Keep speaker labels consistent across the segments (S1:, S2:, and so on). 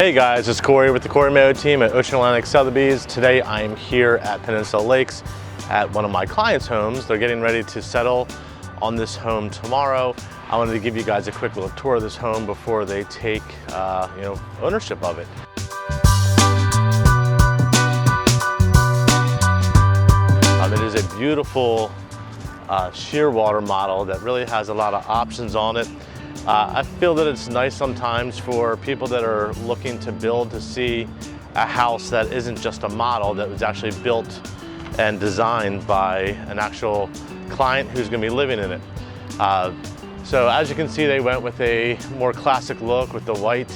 S1: Hey guys, it's Cory with the Cory Mayo Team at Ocean Atlantic Sotheby's. Today I am here at Peninsula Lakes at one of my clients' homes. They're getting ready to settle on this home tomorrow. I wanted to give you guys a quick little tour of this home before they take ownership of it. It is a beautiful Shearwater model that really has a lot of options on it. I feel that it's nice sometimes for people that are looking to build to see a house that isn't just a model, that was actually built and designed by an actual client who's going to be living in it. So as you can see, they went with a more classic look with the white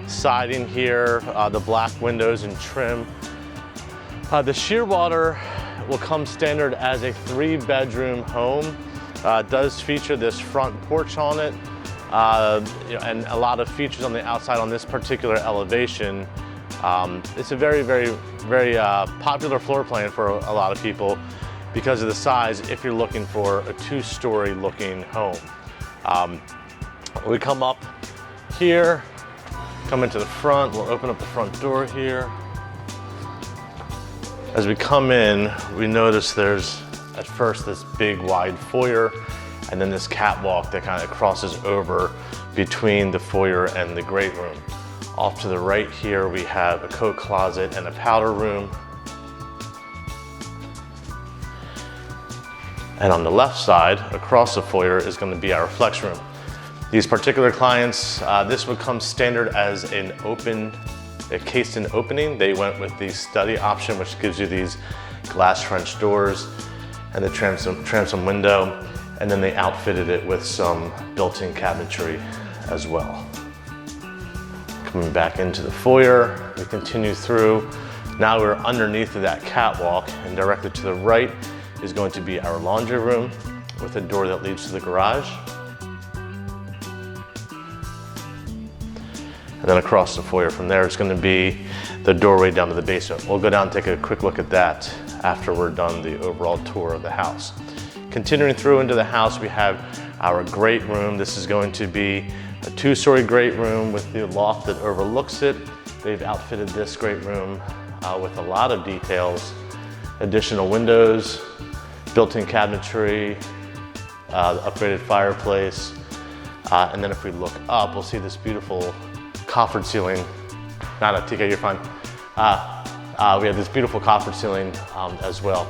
S1: siding here, the black windows and trim. The Shearwater will come standard as a 3-bedroom home. It does feature this front porch on it. And a lot of features on the outside on this particular elevation. It's a very popular floor plan for a lot of people because of the size if you're looking for a 2-story looking home. We come up here, come into the front, we'll open up the front door here. As we come in, we notice there's at first this big wide foyer, and then this catwalk that kind of crosses over between the foyer and the great room. Off to the right here, we have a coat closet and a powder room. And on the left side, across the foyer, is going to be our flex room. These particular clients, this would come standard as a cased-in opening. They went with the study option, which gives you these glass French doors and the transom window. And then they outfitted it with some built-in cabinetry as well. Coming back into the foyer, we continue through. Now we're underneath of that catwalk, and directly to the right is going to be our laundry room with a door that leads to the garage. And then across the foyer from there is going to be the doorway down to the basement. We'll go down and take a quick look at that after we're done the overall tour of the house. Continuing through into the house, we have our great room. This is going to be a 2-story great room with the loft that overlooks it. They've outfitted this great room with a lot of details, additional windows, built-in cabinetry, upgraded fireplace. And then if we look up, we'll see this beautiful coffered ceiling. No, TK, you're fine. We have this beautiful coffered ceiling as well.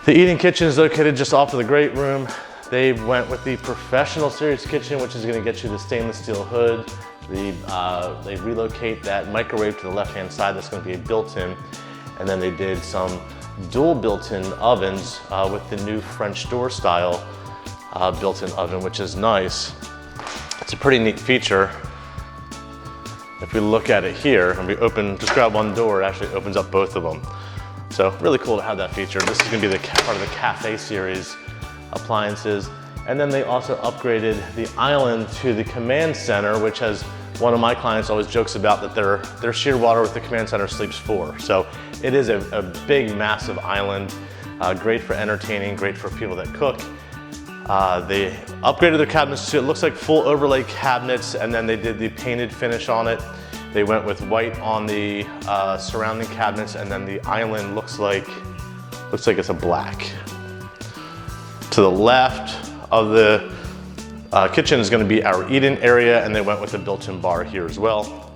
S1: The eating kitchen is located just off of the great room. They went with the professional series kitchen, which is going to get you the stainless steel hood. They relocate that microwave to the left-hand side. That's going to be a built-in. And then they did some dual built-in ovens with the new French door style built-in oven, which is nice. It's a pretty neat feature. If we look at it here and we open, just grab one door, it actually opens up both of them. So really cool to have that feature. This is going to be part of the Cafe series appliances. And then they also upgraded the island to the command center, which has one of my clients always jokes about that their Shearwater with the command center sleeps 4. So it is a big, massive island, great for entertaining, great for people that cook. They upgraded their cabinets to, it looks like full overlay cabinets, and then they did the painted finish on it. They went with white on the surrounding cabinets, and then the island looks like it's a black. To the left of the kitchen is going to be our eat-in area, and they went with a built-in bar here as well.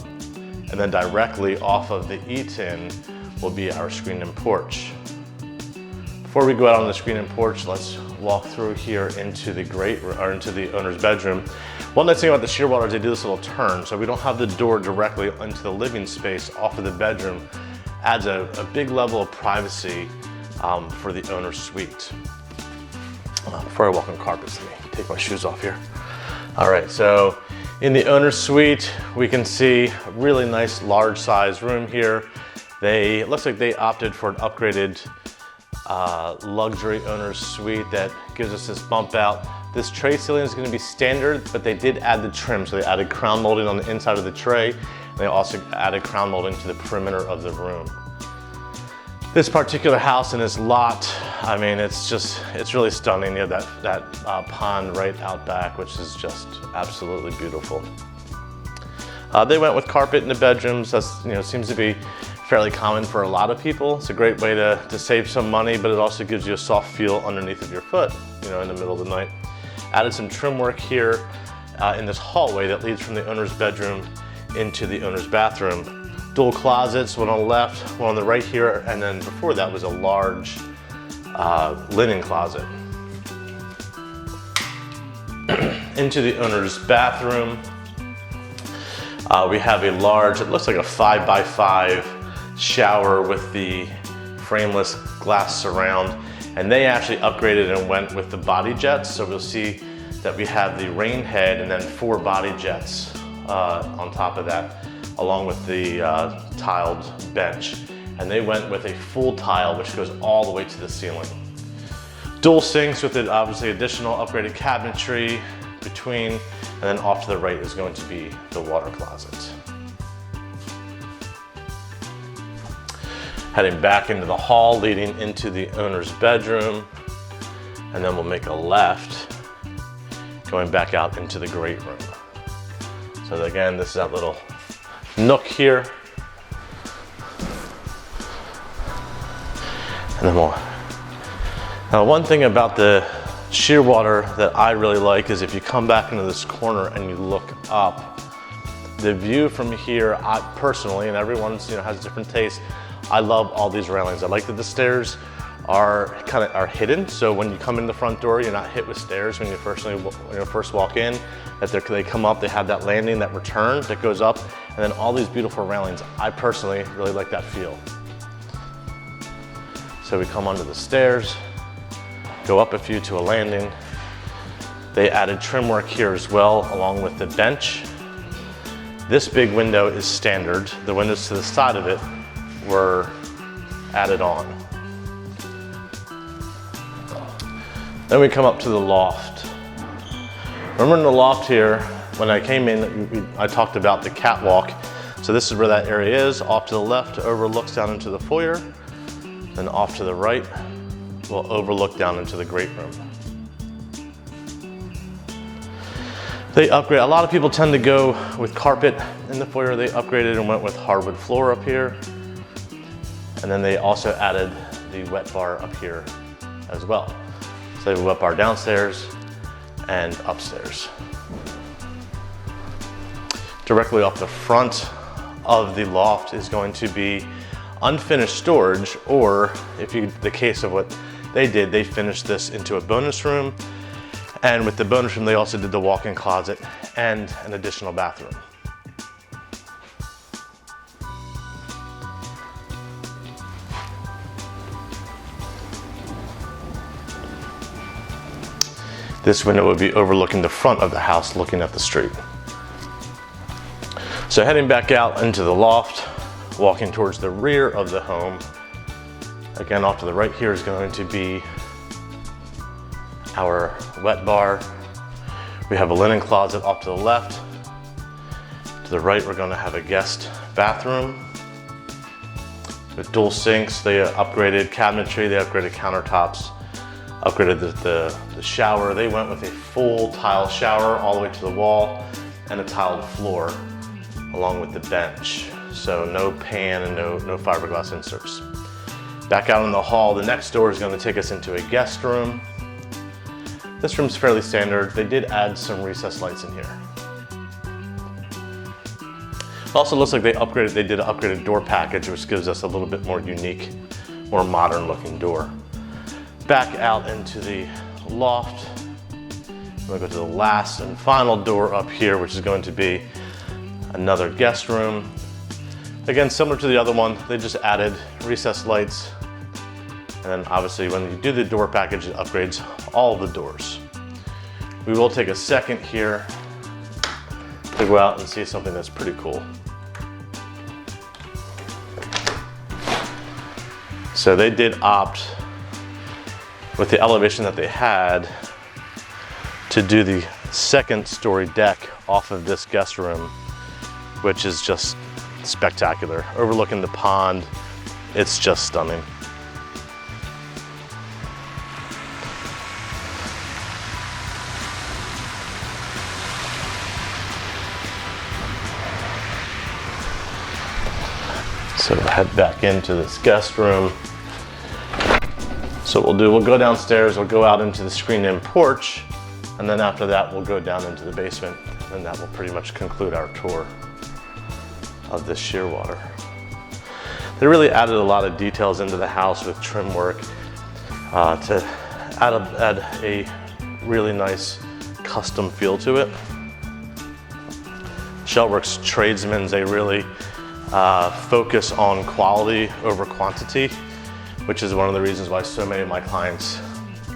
S1: And then directly off of the eat-in will be our screened-in porch. Before we go out on the screened-in porch, let's walk through here into the owner's bedroom. One nice thing about the Shearwater is they do this little turn, so we don't have the door directly into the living space off of the bedroom. Adds a big level of privacy for the owner's suite. Before I walk on carpets, let me take my shoes off here. All right, so in the owner's suite, we can see a really nice large size room here. It looks like they opted for an upgraded luxury owner's suite that gives us this bump out. This tray ceiling is going to be standard, but they did add the trim. So they added crown molding on the inside of the tray. And they also added crown molding to the perimeter of the room. This particular house and this lot, I mean, it's really stunning. You have that pond right out back, which is just absolutely beautiful. They went with carpet in the bedrooms. That's, seems to be fairly common for a lot of people. It's a great way to save some money, but it also gives you a soft feel underneath of your foot, in the middle of the night. Added some trim work here in this hallway that leads from the owner's bedroom into the owner's bathroom. Dual closets, one on the left, one on the right here, and then before that was a large linen closet. Into the owner's bathroom, we have a large, it looks like a 5x5 shower with the frameless glass surround, and they actually upgraded and went with the body jets. So we'll see that we have the rain head and then 4 body jets on top of that, along with the tiled bench. And they went with a full tile, which goes all the way to the ceiling. Dual sinks with obviously additional upgraded cabinetry between, and then off to the right is going to be the water closet. Heading back into the hall leading into the owner's bedroom, and then we'll make a left going back out into the great room. So again, this is that little nook here. And then now one thing about the Shearwater that I really like is if you come back into this corner and you look up, the view from here, I personally, and everyone's has different tastes, I love all these railings. I like that the stairs are hidden, so when you come in the front door, you're not hit with stairs when you first walk in. That they come up, they have that landing, that return that goes up, and then all these beautiful railings. I personally really like that feel. So we come onto the stairs, go up a few to a landing. They added trim work here as well, along with the bench. This big window is standard. The windows to the side of it were added on. Then we come up to the loft. Remember in the loft here, when I came in, I talked about the catwalk. So this is where that area is. Off to the left overlooks down into the foyer. Then off to the right will overlook down into the great room. They upgrade. A lot of people tend to go with carpet in the foyer. They upgraded and went with hardwood floor up here. And then they also added the wet bar up here as well. So they have a wet bar downstairs and upstairs. Directly off the front of the loft is going to be unfinished storage, or the case of what they did, they finished this into a bonus room. And with the bonus room, they also did the walk-in closet and an additional bathroom. This window would be overlooking the front of the house, looking at the street. So heading back out into the loft, walking towards the rear of the home. Again, off to the right here is going to be our wet bar. We have a linen closet off to the left. To the right, we're going to have a guest bathroom with dual sinks. They upgraded cabinetry, they upgraded countertops, upgraded the shower. They went with a full tile shower all the way to the wall and a tiled floor along with the bench. So no pan and no fiberglass inserts. Back out in the hall, the next door is going to take us into a guest room. This room's fairly standard. They did add some recessed lights in here. It also looks like they did an upgraded door package, which gives us a little bit more unique, more modern looking door. Back out into the loft. We'll go to the last and final door up here, which is going to be another guest room. Again, similar to the other one, they just added recessed lights. And then obviously when you do the door package, it upgrades all the doors. We will take a second here to go out and see something that's pretty cool. So they did opt, with the elevation that they had, to do the second story deck off of this guest room, which is just spectacular. Overlooking the pond, it's just stunning. So we'll head back into this guest room. So we'll go downstairs, we'll go out into the screened-in porch, and then after that we'll go down into the basement, and that will pretty much conclude our tour of this Shearwater. They really added a lot of details into the house with trim work to add a really nice custom feel to it. Shellworks tradesmen, they really focus on quality over quantity, which is one of the reasons why so many of my clients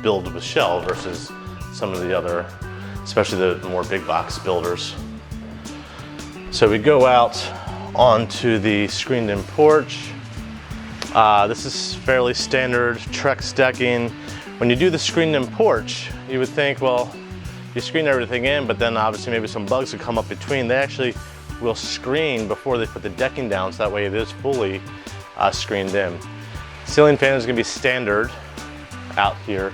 S1: build with Schell versus some of the other, especially the more big box builders. So we go out onto the screened-in porch. This is fairly standard Trex decking. When you do the screened-in porch, you would think, well, you screen everything in, but then obviously maybe some bugs would come up between. They actually will screen before they put the decking down, so that way it is fully screened in. Ceiling fan is going to be standard out here.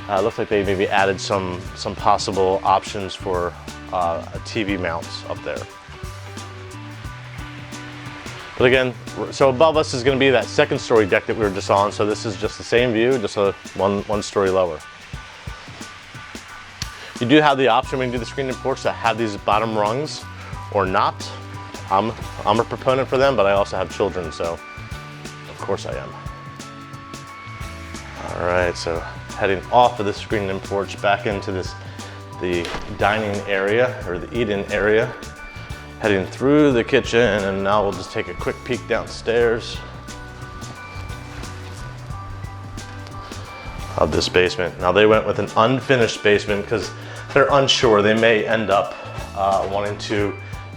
S1: Looks like they maybe added some possible options for a TV mounts up there. But again, so above us is going to be that second story deck that we were just on. So this is just the same view, just one story lower. You do have the option when you do the screened-in porch to have these bottom rungs or not. I'm a proponent for them, but I also have children, so of course I am. All right, so heading off of the screened-in porch back into the dining area or the eat-in area, heading through the kitchen, and now we'll just take a quick peek downstairs of this basement. Now they went with an unfinished basement because they're unsure. They may end up wanting to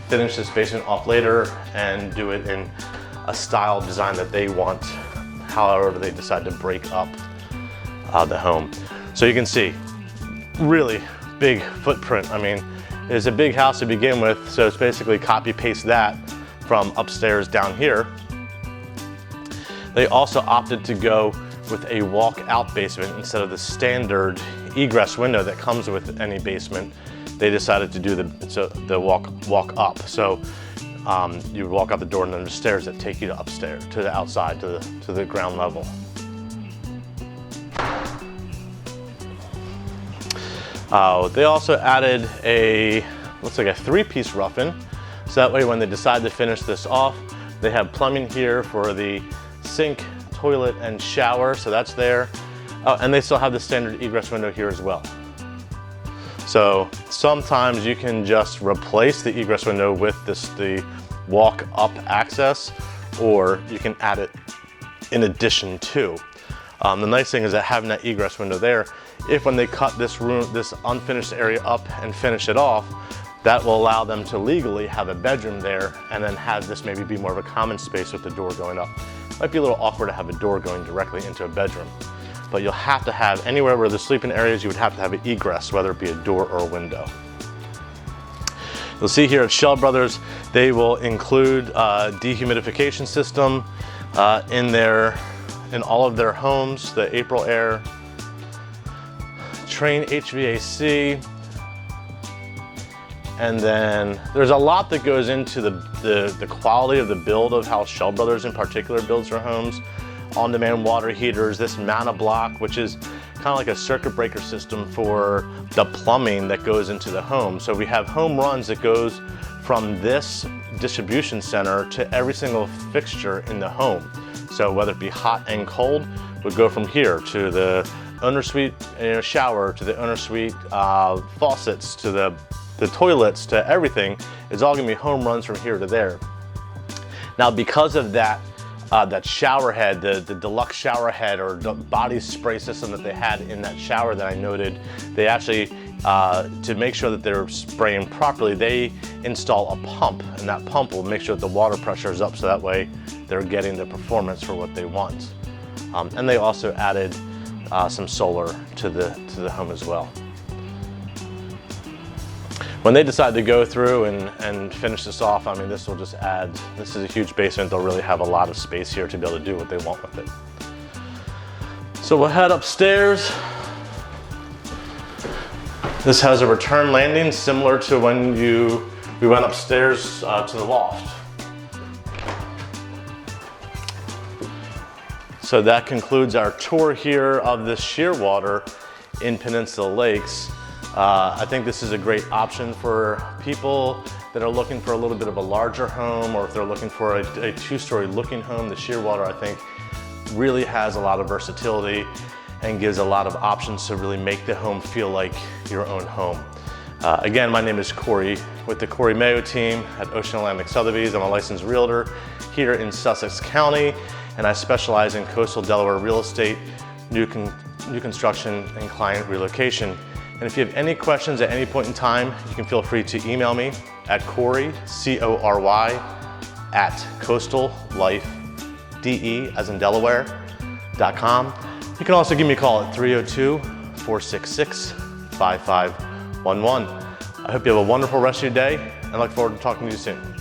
S1: finish this basement off later and do it in a style design that they want, however they decide to break up the home. So you can see, really big footprint. I mean, it's a big house to begin with, so it's basically copy paste that from upstairs down here. They also opted to go with a walk-out basement instead of the standard egress window that comes with any basement. They decided to do the walk up. So you would walk out the door and then there's stairs that take you to upstairs, to the outside, to the ground level. They also added looks like a 3-piece rough-in. So that way when they decide to finish this off, they have plumbing here for the sink, toilet, and shower, so that's there. Oh, and they still have the standard egress window here as well. So sometimes you can just replace the egress window with the walk-up access, or you can add it in addition to. The nice thing is that having that egress window there, if when they cut this room, this unfinished area up and finish it off, that will allow them to legally have a bedroom there and then have this maybe be more of a common space with the door going up. Might be a little awkward to have a door going directly into a bedroom, but you'll have to have, anywhere where there's sleeping areas, you would have to have an egress, whether it be a door or a window. You'll see here at Schell Brothers, they will include a dehumidification system in all of their homes, the April Air, Train HVAC, and then there's a lot that goes into the quality of the build of how Schell Brothers in particular builds their homes. On-demand water heaters, this mana block, which is kind of like a circuit breaker system for the plumbing that goes into the home. So we have home runs that goes from this distribution center to every single fixture in the home. So whether it be hot and cold, would go from here to the owner suite shower, to the owner suite faucets, to the toilets, to everything. It's all gonna be home runs from here to there. Now because of that, that shower head, the deluxe shower head or body spray system that they had in that shower that I noted, they actually, to make sure that they're spraying properly, they install a pump, and that pump will make sure that the water pressure is up so that way they're getting the performance for what they want. And they also added some solar to the home as well. When they decide to go through and finish this off, I mean, this will just add, this is a huge basement. They'll really have a lot of space here to be able to do what they want with it. So we'll head upstairs. This has a return landing similar to when we went upstairs to the loft. So that concludes our tour here of the Shearwater in Peninsula Lakes. I think this is a great option for people that are looking for a little bit of a larger home, or if they're looking for a two-story looking home. The Shearwater, I think, really has a lot of versatility and gives a lot of options to really make the home feel like your own home. Again, my name is Cory with the Cory Mayo Team at Ocean Atlantic Sotheby's. I'm a licensed realtor here in Sussex County, and I specialize in coastal Delaware real estate, new construction, and client relocation. And if you have any questions at any point in time, you can feel free to email me at Cory, C-O-R-Y, at coastallifede, as in Delaware.com. You can also give me a call at 302-466-5511. I hope you have a wonderful rest of your day, and I look forward to talking to you soon.